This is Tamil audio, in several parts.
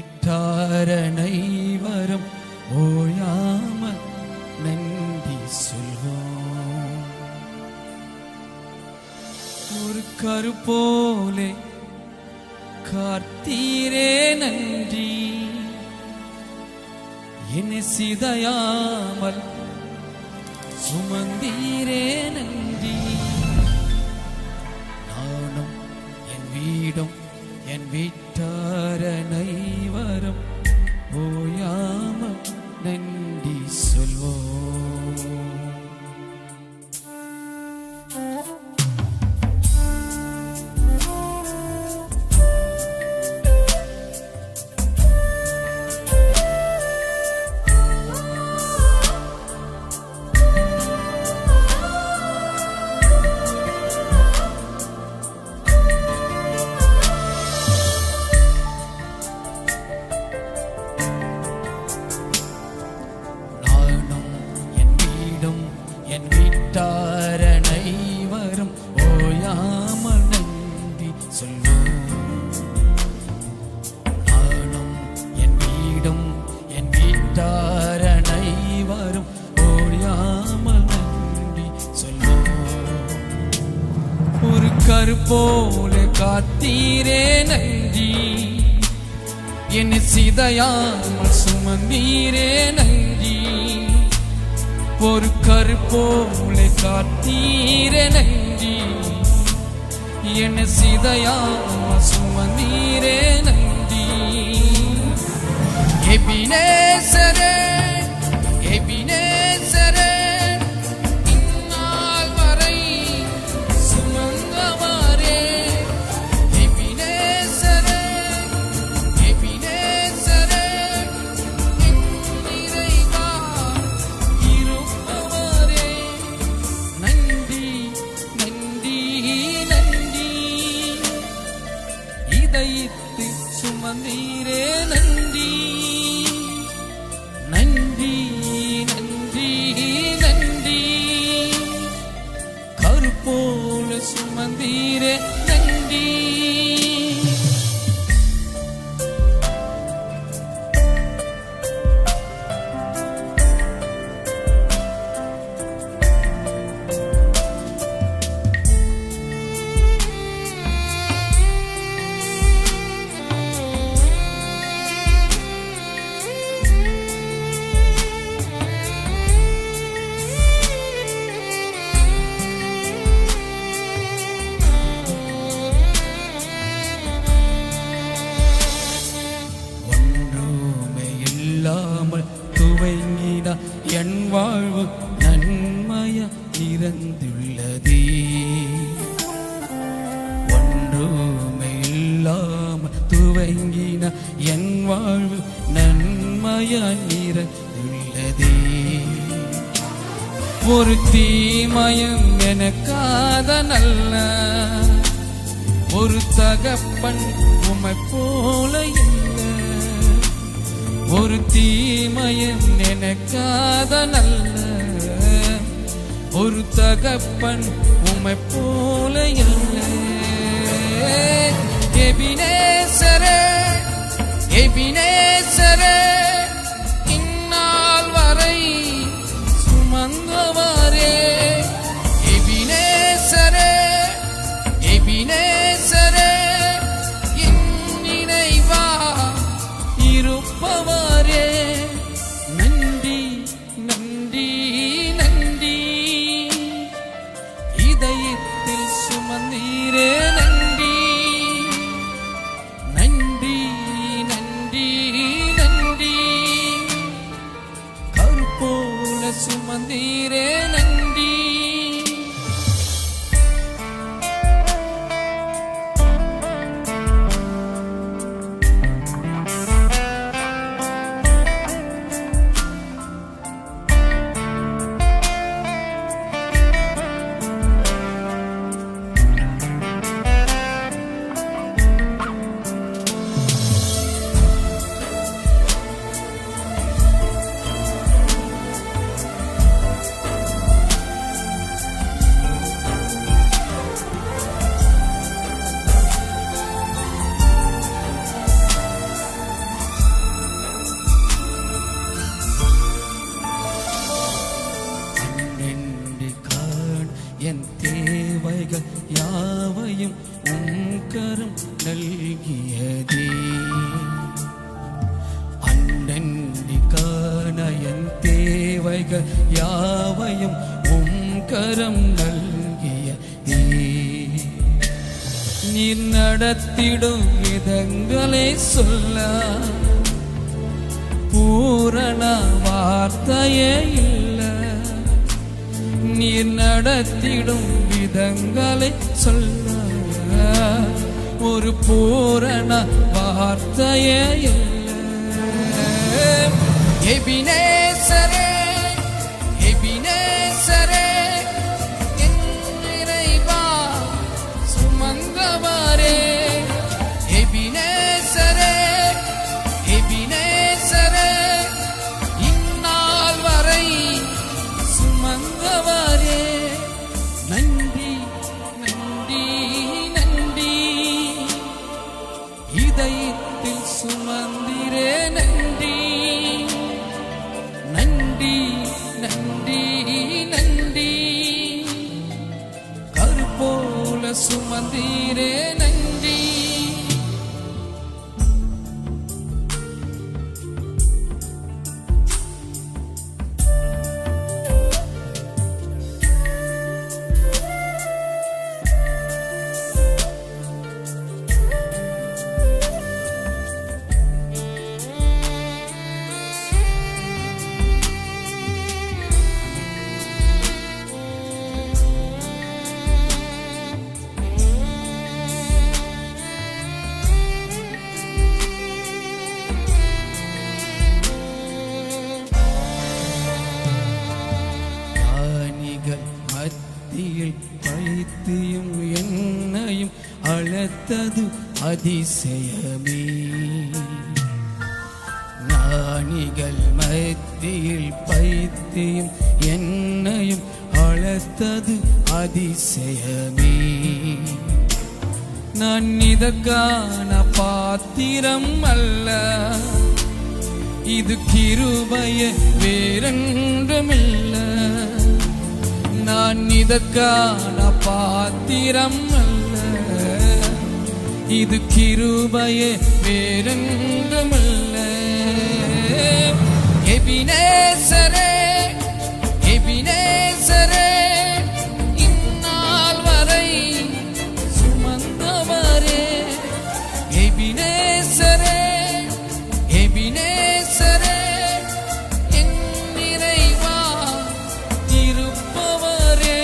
வீட்டார் அனைவரும் ஓயாமல் நன்றி சொல்வோம். ஒரு கருப்போலே காத்தீரே நன்றி, என்னை சிதையாமல் சுமந்தீரே நன்றி. நானும் என் வீடும் என் வீட்டார் அனைவரும் ஓயாமல் நன்றி சொல்வோம். என் வீட்டார் அனைவரும் ஓயாமல் நன்றி சொல்வோம். நானும் என் வீடும் என் வீட்டார் அனைவரும் ஓயாமல் நன்றி சொல்வோம். ஒரு கருப்போல காத்தீரே நன்றி, என்னை சிதையாமல் சுமந்தீரே நன்றி. ஒரு கருப்போலை காத்தீரே நன்றி, என்னை சிதையாமல் சுமந்தீரே நன்றி. எபினேசரே எபினேசரே, இந்நாள் வரை சுமந்தவரே. எபினேசரே எபினேசரே, என் இறைவா இருப்பவரே. நன்றி நன்றி நன்றி, இதயத்தை சுமந்தீரே நன்றி. நன்றி நன்றி நன்றி, கருப்போல சுமந்தீரே நன்றி. துவங்கின என் வாழ்வு நன்மைய இறந்துள்ளதே. ஒன்றுமே இல்லாமல் துவங்கின என் வாழ்வு நன்மைய இறந்துள்ளதே. ஒரு தீமையும் எனக்காத நல்ல ஒரு தகப்பன் உம்மை போல இல்லை. ஒரு தீமையும் நினைக்காத நல்ல ஒரு தகப்பன் உம்மை போல இல்லை. எபினேசரே எபினேசரே, இந்நாள் வரை சுமந்தவரே. எபினேசரே எபினேசரே, என் நினைவா இருப்பவரே. நன்றி நன்றி நன்றி, இதயத்தில் சுமந்தீரே நன்றி. நன்றி நன்றி நன்றி, கருப்போல சுமந்தீரே நன்றி. ஆசைகள் யாவையும் கரம் நல்கிய நீர் நடத்திடும் விதங்களை சொல்ல பூரண வார்த்தையே இல்லை. நீர் நடத்திடும் விதங்களை சொல்ல ஒரு பூரண வார்த்தையே இல்லை. எபினேசரே எபினேசரே என் இறைவா சுமந்தவரே. எபினேசரே எபினேசரே இந்நாள் வரை சுமந்தவரே. நன்றி நன்றி நன்றி இதயத்தில் சுமந்திரே. நன்றி நன்றி நன்றி நன்றி கருப்போல சுமந்தீரே. நன்றி மத்தியில் பைத்தியும் என்னையும் அழைத்தது அதிசயமே. ஞானிகள் மத்தியில் பைத்தியும் என்னையும் அழைத்தது அதிசயமே. நான் இதற்கான பாத்திரம் அல்ல, இது கிருபைய வேறென்றுமில்ல. நான் இதற்கான பாத்திரம் அல்ல, இது கிருபையே வேறென்றுமில்ல. எபினேசரே எபினேசரே இந்நாள் வரை சுமந்தவரே. எபினேசரே எபினேசரே என் இறைவா இருப்பவரே.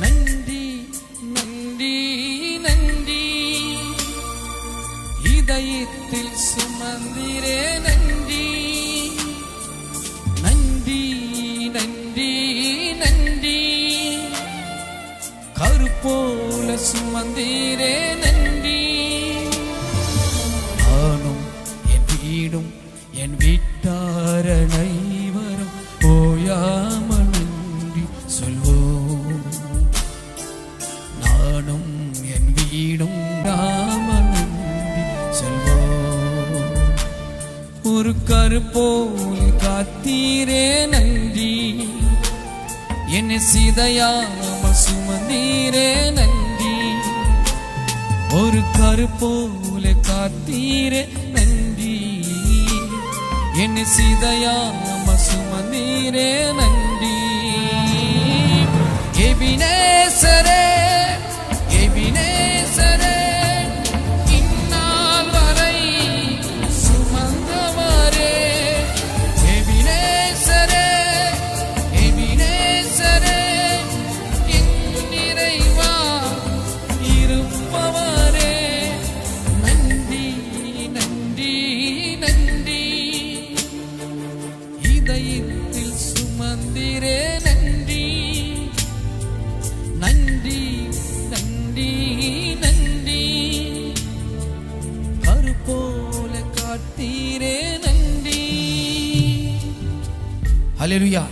நன்றி நன்றி நன்றி இதயத்தில் சுமந்திரே. நன்றி நன்றி நன்றி நன்றி கருப்போல சுமந்தீரே. நன்றி நானும் என் வீடும் என் வீட்டார் அனைவரும் ஓயாமல் நன்றி சொல்வோம். நானும் என் வீடும் நாமல் நன்றி சொல்வோம். ஒரு கருப்போல் காத்தீரே. நன்றி என்னை சிதையாமல் சுமந்தீரே. நன்றி ஒரு கருப்போல காத்தீரே. நன்றி என்னை சிதையாமல் சுமந்தீரே. நன்றி எபினேசரே எபினேசரே இந்நாள் வரை சுமந்தவரே. எபினேசரே எபினேசரே என் இறைவா இருப்பவரே. நன்றி நன்றி நன்றி இதயத்தில் சுமந்திரே. நன்றி நன்றி நன்றி நன்றி கருப்போல காத்தீரே. நன்றி. ஹல்லேலூயா.